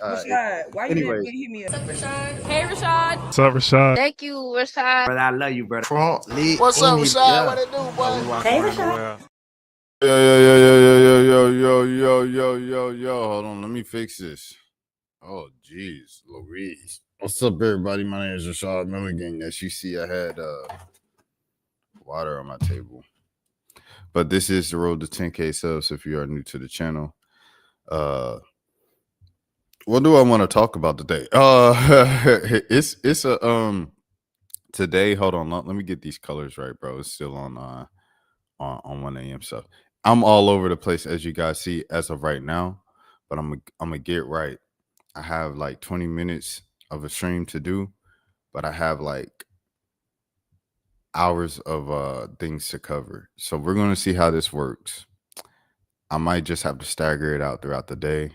Rashad, why you Anyways. didn't hit me up? Rashad. Hey, Rashad. What's up, Rashad? Thank you, Rashad. Brother, I love you, brother. What's up, Rashad? What it do, boy? Hey, Rashad. Yo. Hold on, let me fix this. Oh, jeez, Louise. What's up, everybody? My name is Rashad Milligan. As you see, I had water on my table. But this is the road to 10K subs if you are new to the channel. What do I want to talk about today? It's a today. Hold on, let me get these colors right, bro. It's still on 1 a.m. stuff. I'm all over the place, as you guys see, as of right now. But I'm gonna get right. I have like 20 minutes of a stream to do, but I have like hours of things to cover. So we're gonna see how this works. I might just have to stagger it out throughout the day,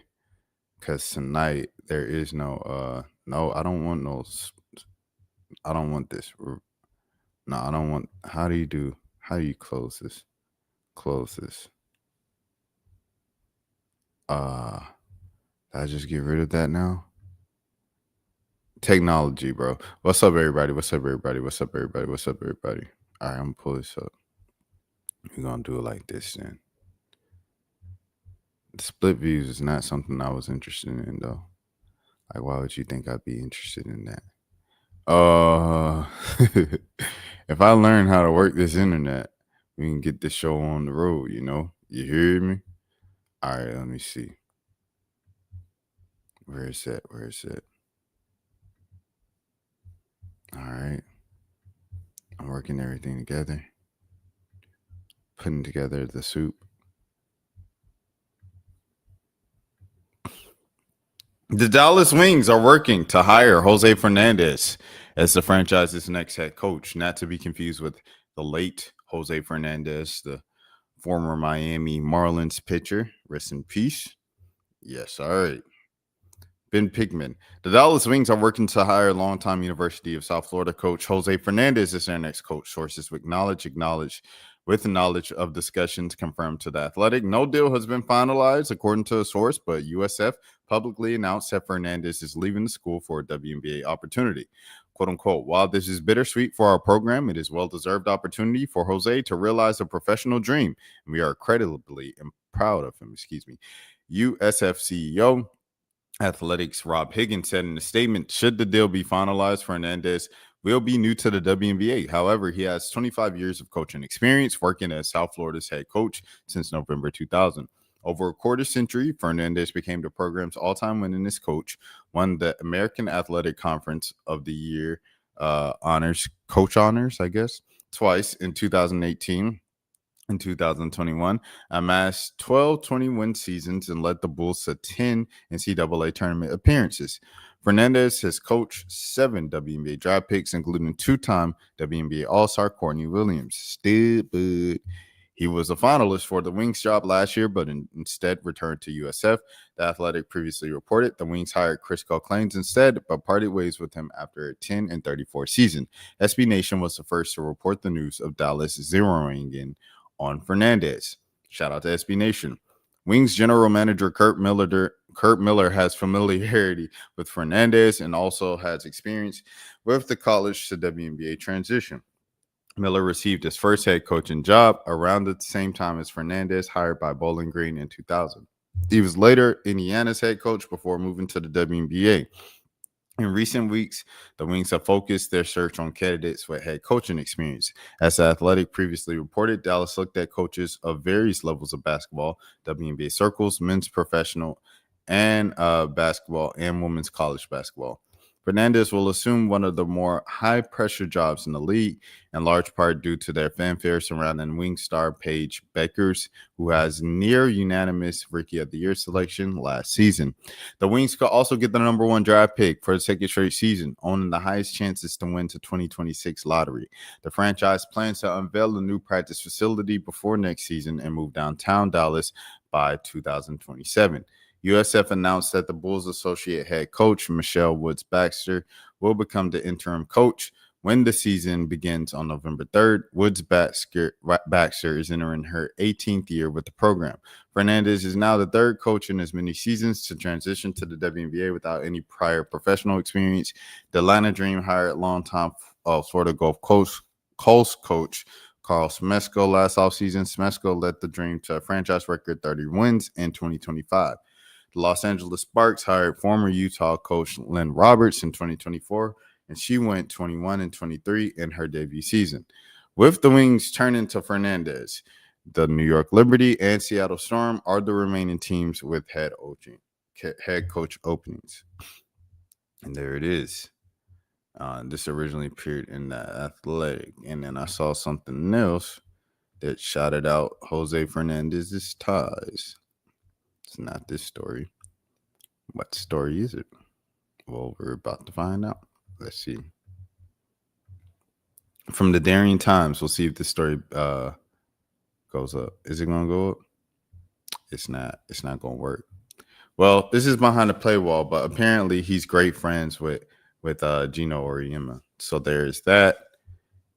because tonight there is no I don't want this. No, I don't want. How do you close this? Close this. Did I just get rid of that now? Technology, bro. What's up, everybody? All right, I'm gonna pull this up. We're gonna do it like this then. The split views is not something I was interested in, though. Like, why would you think I'd be interested in that? If I learn how to work this internet, we can get this show on the road, you hear me? All right, let me see. Where is it? All right. I'm working everything together. Putting together the soup. The Dallas Wings are working to hire Jose Fernandez as the franchise's next head coach, not to be confused with the late Jose Fernandez, the former Miami Marlins pitcher. Rest in peace. Yes, all right. Ben Pigman. The Dallas Wings are working to hire longtime University of South Florida coach Jose Fernandez as their next coach. Sources with knowledge of discussions confirmed to The Athletic. No deal has been finalized, according to a source, but USF publicly announced that Fernandez is leaving the school for a WNBA opportunity. Quote unquote, while this is bittersweet for our program, it is well-deserved opportunity for Jose to realize a professional dream. And we are incredibly proud of him. USF CEO Athletics Rob Higgins said in a statement, should the deal be finalized, Fernandez will be new to the WNBA. However, he has 25 years of coaching experience, working as South Florida's head coach since November 2000. Over a quarter century, Fernandez became the program's all-time winningest coach, won the American Athletic Conference of the Year honors, twice in 2018. In 2021, amassed 12 20-win seasons and led the Bulls to 10 NCAA tournament appearances. Fernandez has coached 7 WNBA draft picks, including 2-time WNBA All-Star Courtney Williams. Stupid. He was a finalist for the Wings job last year, but instead returned to USF. The Athletic previously reported the Wings hired Chris Claims instead, but parted ways with him after a 10-34 season. SB Nation was the first to report the news of Dallas zeroing in on Fernandez. Shout out to SB Nation. Wings general manager Kurt Miller has familiarity with Fernandez and also has experience with the college to WNBA transition. Miller received his first head coaching job around the same time as Fernandez, hired by Bowling Green in 2000. He was later Indiana's head coach before moving to the WNBA. In recent weeks, the Wings have focused their search on candidates with head coaching experience. As The Athletic previously reported, Dallas looked at coaches of various levels of basketball, WNBA circles, men's professional, and basketball, and women's college basketball. Fernandez will assume one of the more high-pressure jobs in the league, in large part due to their fanfare surrounding Wing star Paige Bueckers, who has near-unanimous Rookie of the Year selection last season. The Wings could also get the number 1 draft pick for the second straight season, owning the highest chances to win the 2026 lottery. The franchise plans to unveil a new practice facility before next season and move downtown Dallas by 2027. USF announced that the Bulls' associate head coach, Michelle Woods Baxter, will become the interim coach, When the season begins on November 3rd, Baxter is entering her 18th year with the program. Fernandez is now the third coach in as many seasons to transition to the WNBA without any prior professional experience. The Atlanta Dream hired longtime Florida Gulf Coast coach Carl Smesko last offseason. Smesko led the Dream to a franchise record 30 wins in 2025. The Los Angeles Sparks hired former Utah coach Lynn Roberts in 2024, and she went 21-23 in her debut season. With the Wings turning to Fernandez, the New York Liberty and Seattle Storm are the remaining teams with head coach openings. And there it is. This originally appeared in the Athletic, and then I saw something else that shouted out Jose Fernandez's ties. It's not this story. What story is it? Well, we're about to find out. Let's see. From the Darien Times, we'll see if this story goes up. Is it going to go up? It's not. It's not going to work. Well, this is behind the paywall, but apparently he's great friends with Gino Auriemma. So there's that.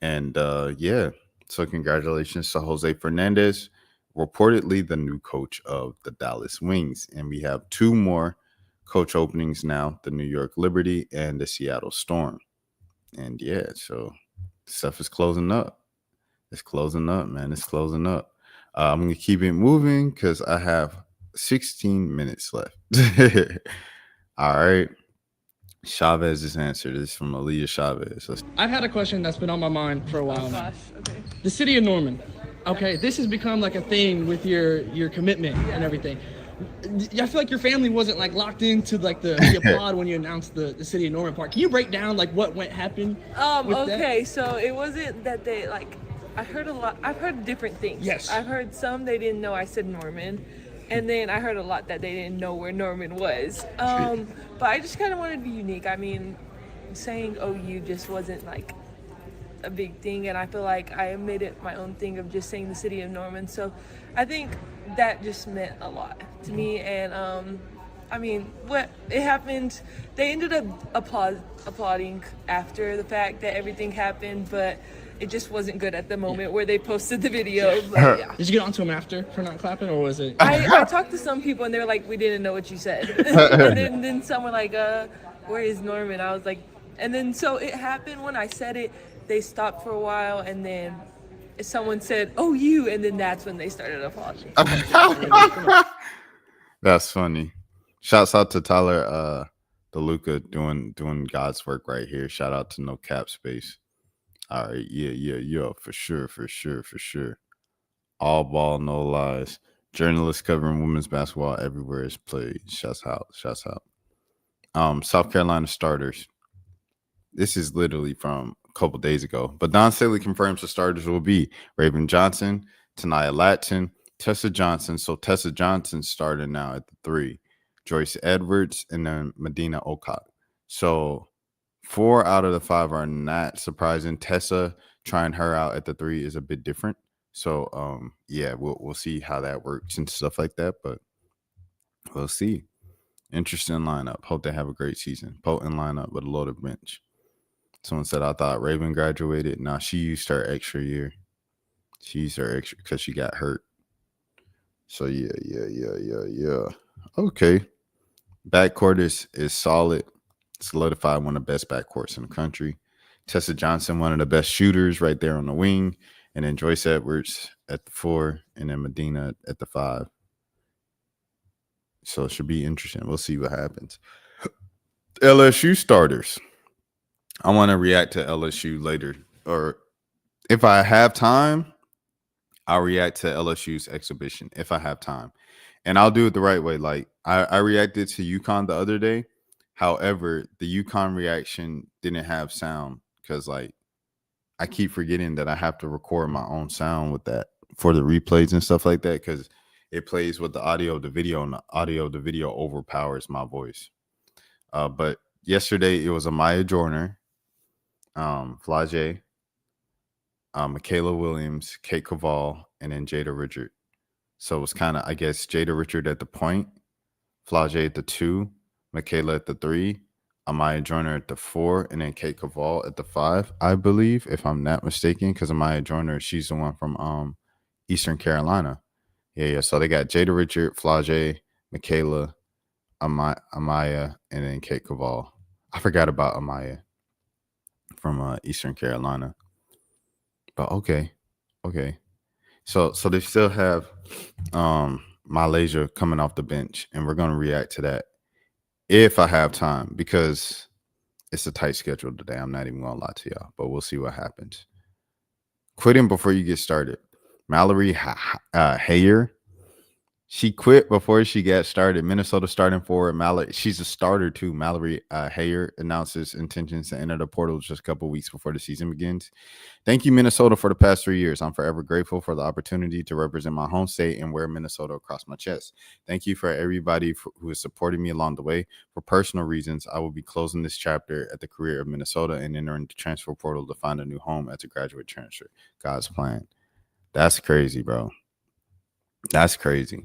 And yeah, so congratulations to Jose Fernandez, reportedly the new coach of the Dallas Wings. And we have two more coach openings now, the New York Liberty and the Seattle Storm. And yeah, so stuff is closing up. It's closing up, man. It's closing up. I'm going to keep it moving because I have 16 minutes left. All right. Chavez's answer. This is from Aaliyah Chavez. I've had a question that's been on my mind for a while now. Gosh, okay. The city of Norman. Okay, this has become like a thing with your commitment and everything. I feel like your family wasn't like locked into like the applaud when you announced the city of Norman part. Can you break down like what happened? Okay, so it wasn't that they like. I've heard different things. Yes. I've heard some they didn't know I said Norman, and then I heard a lot that they didn't know where Norman was. But I just kind of wanted to be unique. I mean, saying OU just wasn't like a big thing, and I feel like I made it my own thing of just saying the city of Norman. So I think that just meant a lot to me. And I mean, what it happened, they ended up applauding after the fact that everything happened, but it just wasn't good at the moment where they posted the video. But yeah. Did you get onto him after for not clapping, or was it? I talked to some people and they were like, we didn't know what you said. And then some were like, where is Norman? I was like, and then so it happened when I said it, they stopped for a while, and then someone said, oh, you, and then that's when they started applauding. That's funny. Shouts out to Tyler DeLuca doing God's work right here. Shout out to No Cap Space. All right, yeah, for sure. All ball, no lies. Journalists covering women's basketball everywhere is played. Shouts out. South Carolina starters. This is literally from a couple days ago. But Don Staley confirms the starters will be Raven Johnson, Tanaya Latson, Tessa Johnson. So Tessa Johnson started now at the 3. Joyce Edwards, and then Medina Okok. So 4 out of the 5 are not surprising. Tessa trying her out at the 3 is a bit different. So yeah, we'll see how that works and stuff like that. But we'll see. Interesting lineup. Hope they have a great season. Potent lineup with a loaded bench. Someone said, I thought Raven graduated. Nah, she used her extra year. She used her extra because she got hurt. So yeah. Okay. Backcourt is solid. Solidified one of the best backcourts in the country. Tessa Johnson, one of the best shooters right there on the wing. And then Joyce Edwards at the 4. And then Medina at the 5. So it should be interesting. We'll see what happens. LSU starters. I want to react to LSU later. Or if I have time, I'll react to LSU's exhibition if I have time. And I'll do it the right way. Like I reacted to UConn the other day. However, the UConn reaction didn't have sound because like I keep forgetting that I have to record my own sound with that for the replays and stuff like that because it plays with the audio of the video, and the audio of the video overpowers my voice. But yesterday it was Amaya Joyner, Flage, Michaela Williams, Kate Caval, and then Jada Richard. So it was kind of, I guess, Jada Richard at the point, Flage at the 2, Michaela at the 3, Amaya Joyner at the 4, and then Kate Caval at the 5, I believe, if I'm not mistaken, because Amaya Joyner, she's the one from Eastern Carolina. Yeah. So they got Jada Richard, Flage, Michaela, Amaya, and then Kate Caval. I forgot about Amaya from Eastern Carolina. But okay. So they still have Malaysia coming off the bench, and we're gonna react to that if I have time, because it's a tight schedule today. I'm not even gonna lie to y'all, but we'll see what happens. Quitting before you get started. Mallory Hayer. She quit before she got started. Minnesota starting forward. Mallory, she's a starter too. Mallory Hayer announces intentions to enter the portal just a couple weeks before the season begins. Thank you, Minnesota, for the past 3 years. I'm forever grateful for the opportunity to represent my home state and wear Minnesota across my chest. Thank you for everybody who has supported me along the way. For personal reasons, I will be closing this chapter at the career of Minnesota and entering the transfer portal to find a new home as a graduate transfer. God's plan. That's crazy, bro. That's crazy.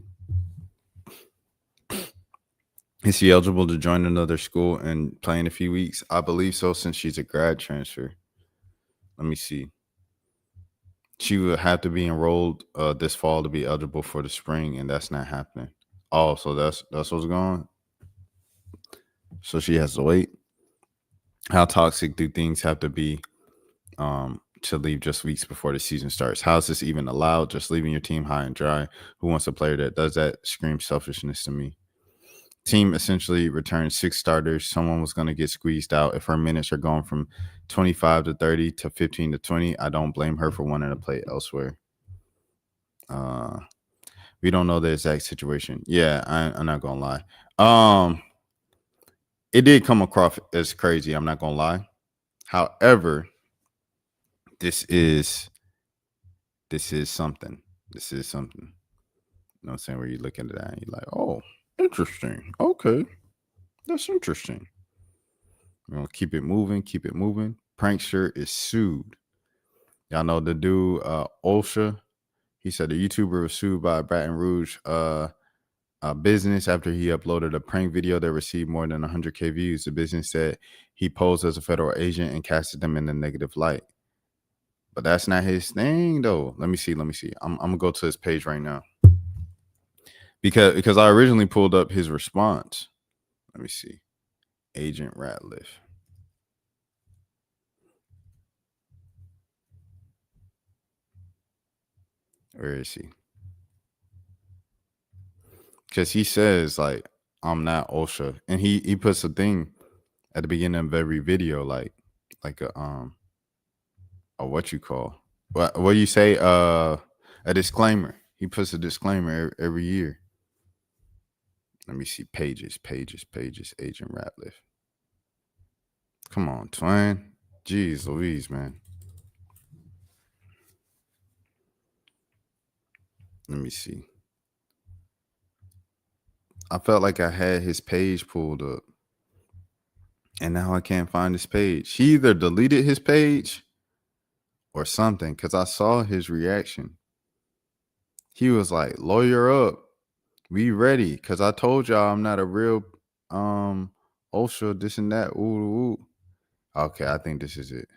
Is she eligible to join another school and play in a few weeks? I believe so, since she's a grad transfer. Let me see. She would have to be enrolled this fall to be eligible for the spring, and that's not happening. Oh, so that's what's going on. So she has to wait. How toxic do things have to be to leave just weeks before the season starts? How is this even allowed? Just leaving your team high and dry. Who wants a player that does that? Screams selfishness to me. Team essentially returned 6 starters. Someone was going to get squeezed out. If her minutes are going from 25 to 30 to 15 to 20, I don't blame her for wanting to play elsewhere. We don't know the exact situation. Yeah, I'm not going to lie. It did come across as crazy. I'm not going to lie. However, this is something. This is something. You know what I'm saying? Where you look into that and you're like, oh, interesting. Okay. That's interesting. We're gonna keep it moving. Prankster is sued. Y'all know the dude, Olsha. He said the YouTuber was sued by Baton Rouge business after he uploaded a prank video that received more than 100K views. The business said he posed as a federal agent and casted them in a negative light. But that's not his thing, though. Let me see. I'm gonna go to his page right now. Because I originally pulled up his response. Let me see. Agent Ratliff. Where is he? Because he says, like, I'm not OSHA. And he puts a thing at the beginning of every video, like a what you call. What do you say? A disclaimer. He puts a disclaimer every year. Let me see. Pages. Agent Ratliff. Come on, twin. Jeez Louise, man. Let me see. I felt like I had his page pulled up. And now I can't find his page. He either deleted his page or something, because I saw his reaction. He was like, lawyer up. We ready. Because I told y'all I'm not a real OSHA, this and that. Ooh. Okay, I think this is it.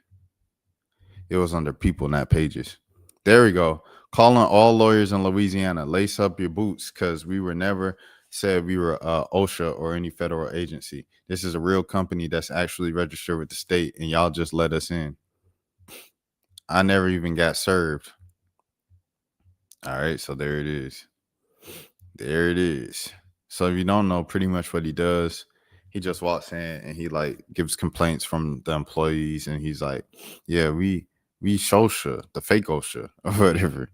It was under people, not pages. There we go. Calling all lawyers in Louisiana. Lace up your boots, because we were never said we were OSHA or any federal agency. This is a real company that's actually registered with the state, and y'all just let us in. I never even got served. All right, so there it is. So if you don't know, pretty much what he does, he just walks in and he like gives complaints from the employees, and he's like, yeah, we OSHA, the fake OSHA or whatever.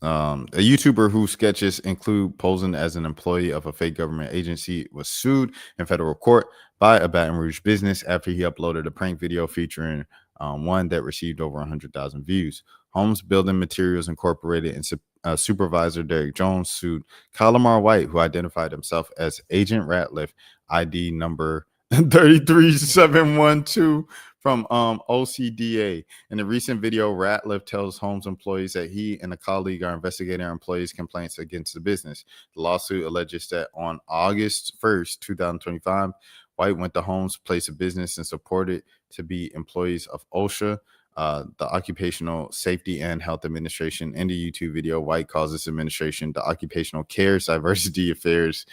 A YouTuber whose sketches include posing as an employee of a fake government agency was sued in federal court by a Baton Rouge business after he uploaded a prank video featuring one that received over 100,000 views. Homes Building Materials Incorporated and supervisor Derek Jones sued Calamar White, who identified himself as Agent Ratliff, ID number 33712 from OCDA. In the recent video, Ratliff tells Holmes employees that he and a colleague are investigating our employees' complaints against the business. The lawsuit alleges that on August 1st, 2025, White went to Holmes' place of business and supported to be employees of OSHA, the Occupational Safety and Health Administration. In the YouTube video, White calls this administration the Occupational Cares Diversity Affairs.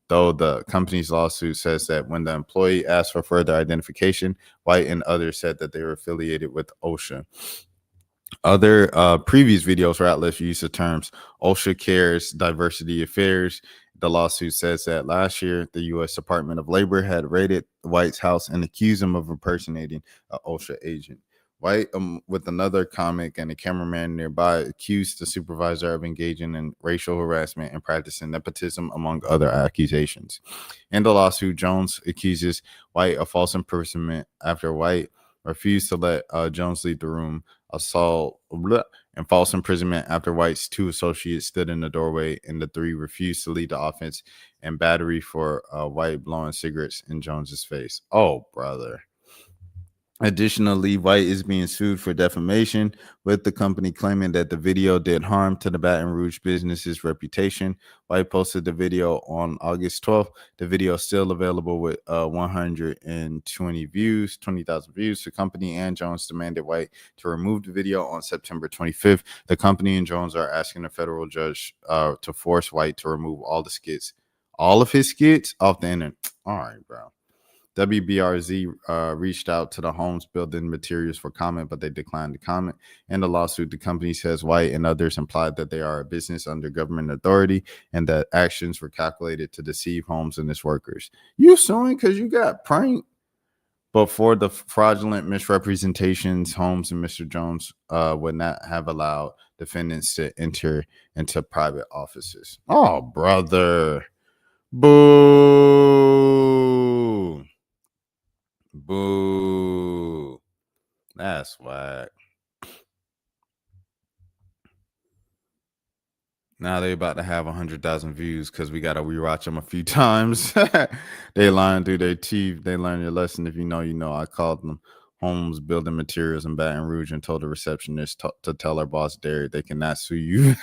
Though the company's lawsuit says that when the employee asked for further identification, White and others said that they were affiliated with OSHA. Other previous videos for Atlas use the terms OSHA Cares Diversity Affairs. The lawsuit says that last year, the U.S. Department of Labor had raided White's house and accused him of impersonating an OSHA agent. White, with another comic and a cameraman nearby, accused the supervisor of engaging in racial harassment and practicing nepotism, among other accusations. In the lawsuit, Jones accuses White of false imprisonment after White refused to let Jones leave the room, assault, and false imprisonment after White's 2 associates stood in the doorway and the 3 refused to leave the offense, and battery for White blowing cigarettes in Jones's face. Oh, brother. Additionally, White is being sued for defamation, with the company claiming that the video did harm to the Baton Rouge business's reputation. White posted the video on August 12th. The video is still available with 120,000 views. The company and Jones demanded White to remove the video on September 25th. The company and Jones are asking a federal judge to force White to remove all of his skits off the internet. All right, bro. WBRZ reached out to the Holmes Building Materials for comment, but they declined to comment. In the lawsuit, the company says White and others implied that they are a business under government authority and that actions were calculated to deceive Holmes and his workers. You suing because you got pranked? But for the fraudulent misrepresentations, Holmes and Mr. Jones would not have allowed defendants to enter into private offices. Oh, brother. Boo. Boo. That's whack. Now they about to have 100,000 views because we got to rewatch them a few times. They lying through their teeth. They learn your lesson. If you know, you know. I called them Holmes Building Materials in Baton Rouge and told the receptionist to tell our boss, Derek, they cannot sue you.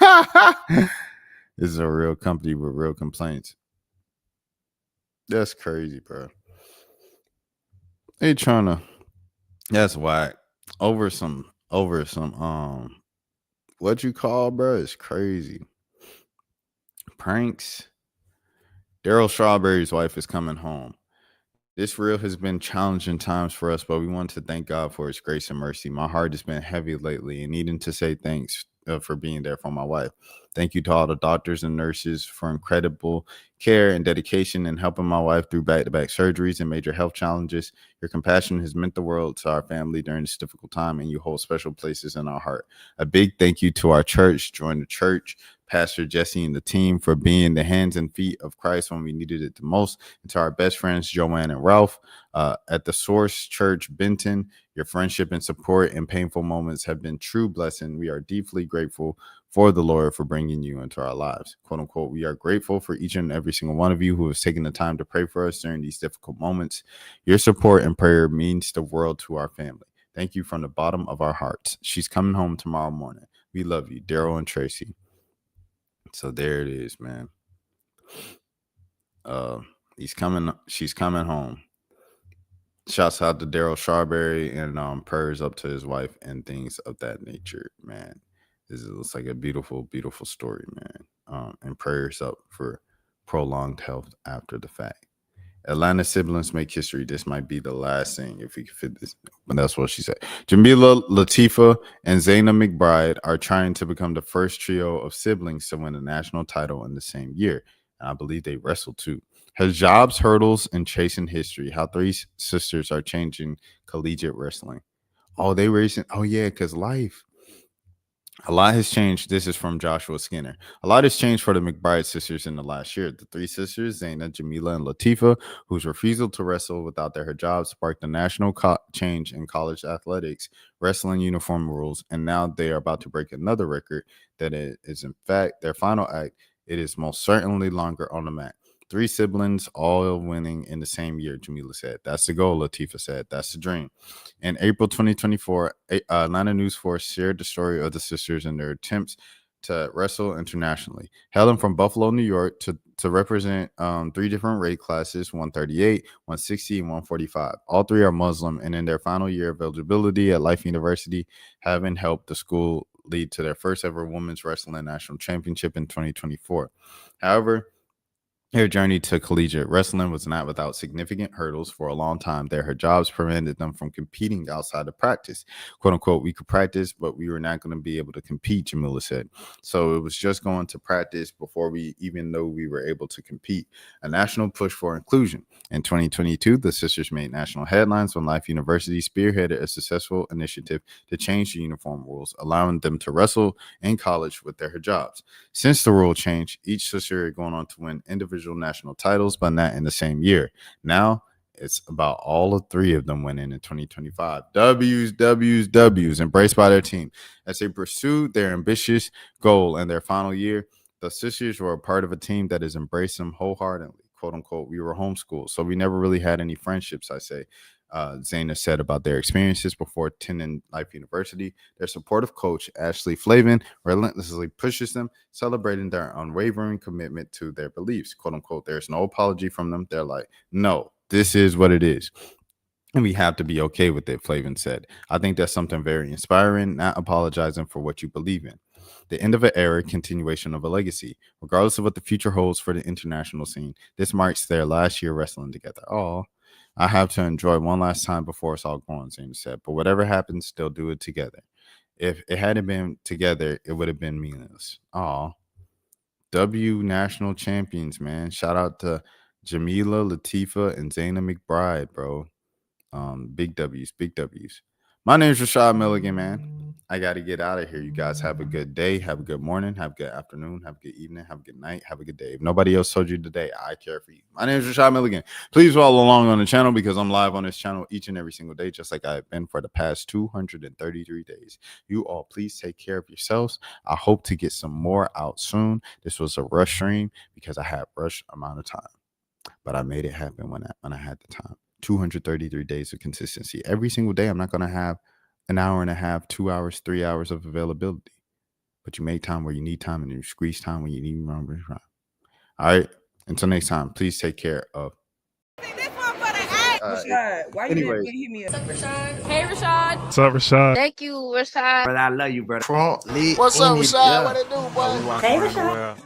This is a real company with real complaints. That's crazy, bro. They trying to, that's whack. Over some what you call, bro, is crazy. Pranks. Daryl Strawberry's wife is coming home. This reel has been challenging times for us, but we want to thank God for his grace and mercy. My heart has been heavy lately and needing to say thanks for being there for my wife. Thank you to all the doctors and nurses for incredible care and dedication in helping my wife through back-to-back surgeries and major health challenges. Your compassion has meant the world to our family during this difficult time, and you hold special places in our heart. A big thank you to our church, Join the Church, Pastor Jesse and the team for being the hands and feet of Christ when we needed it the most. And to our best friends, Joanne and Ralph, at the Source Church, Benton, your friendship and support in painful moments have been true blessing. We are deeply grateful for the Lord for bringing you into our lives. Quote unquote, we are grateful for each and every single one of you who has taken the time to pray for us during these difficult moments. Your support and prayer means the world to our family. Thank you from the bottom of our hearts. She's coming home tomorrow morning. We love you, Daryl and Tracy. So there it is, man. She's coming home. Shouts out to Daryl Strawberry and prayers up to his wife and things of that nature, man. This looks like a beautiful, beautiful story, man. And prayers up for prolonged health after the fact. Atlanta siblings make history. This might be the last thing if we can fit this, but that's what she said. Jamila, Latifah, and Zaina McBride are trying to become the first trio of siblings to win a national title in the same year. And I believe they wrestled too. Hijab's hurdles and chasing history. How 3 sisters are changing collegiate wrestling. Oh, they racing. Oh yeah, because life. A lot has changed. This is from Joshua Skinner. A lot has changed for the McBride sisters in the last year. The 3 sisters, Zaina, Jamila, and Latifah, whose refusal to wrestle without their hijab sparked a national change in college athletics, wrestling uniform rules, and now they are about to break another record that is in fact their final act. It is most certainly longer on the mat. 3 siblings all winning in the same year, Jamila said. That's the goal, Latifah said. That's the dream. In April 2024, Atlanta News Force shared the story of the sisters and their attempts to wrestle internationally. Hailing from Buffalo, New York, to represent 3 different weight classes, 138, 160, and 145. All 3 are Muslim, and in their final year of eligibility at Life University, having helped the school lead to their first ever women's wrestling national championship in 2024. However, their journey to collegiate wrestling was not without significant hurdles. For a long time, their jobs prevented them from competing outside of practice. "Quote unquote, we could practice, but we were not going to be able to compete," Jamila said. So it was just going to practice before we even know we were able to compete. A national push for inclusion. In 2022, the sisters made national headlines when Life University spearheaded a successful initiative to change the uniform rules, allowing them to wrestle in college with their hijabs. Since the rule change, each sister is going on to win individual national titles, but not in the same year. Now it's about all of 3 of them winning in 2025. W's, embraced by their team. As they pursued their ambitious goal in their final year, the sisters were a part of a team that has embraced them wholeheartedly. "Quote unquote, we were homeschooled, so we never really had any friendships," I say. Zaina said about their experiences before attending Life University. Their supportive coach, Ashley Flavin, relentlessly pushes them, celebrating their unwavering commitment to their beliefs. "Quote unquote, there's no apology from them. They're like, no, this is what it is. And we have to be okay with it," Flavin said. "I think that's something very inspiring, not apologizing for what you believe in. The end of an era, continuation of a legacy. Regardless of what the future holds for the international scene, this marks their last year wrestling together." Oh, "I have to enjoy one last time before it's all gone," Zane said. "But whatever happens, they'll do it together. If it hadn't been together, it would have been meaningless." Oh, W national champions, man. Shout out to Jamila, Latifa, and Zaina McBride, bro. Big W's, big W's. My name is Rashad Milligan, man. I got to get out of here. You guys have a good day. Have a good morning. Have a good afternoon. Have a good evening. Have a good night. Have a good day. If nobody else told you today, I care for you. My name is Rashad Milligan. Please follow along on the channel because I'm live on this channel each and every single day, just like I've been for the past 233 days. You all, please take care of yourselves. I hope to get some more out soon. This was a rush stream because I had rush amount of time, but I made it happen when I had the time. 233 days of consistency. Every single day, I'm not going to have an hour and a half, 2 hours, 3 hours of availability. But you make time where you need time and you squeeze time when you need time. All right. Until next time, please take care of. Rashad, why you didn't hit me up? Hey, Rashad. What's up, Rashad? Thank you, Rashad. Brother, I love you, brother. Trump, What's up, Rashad? What it do, boy? Hey, Rashad.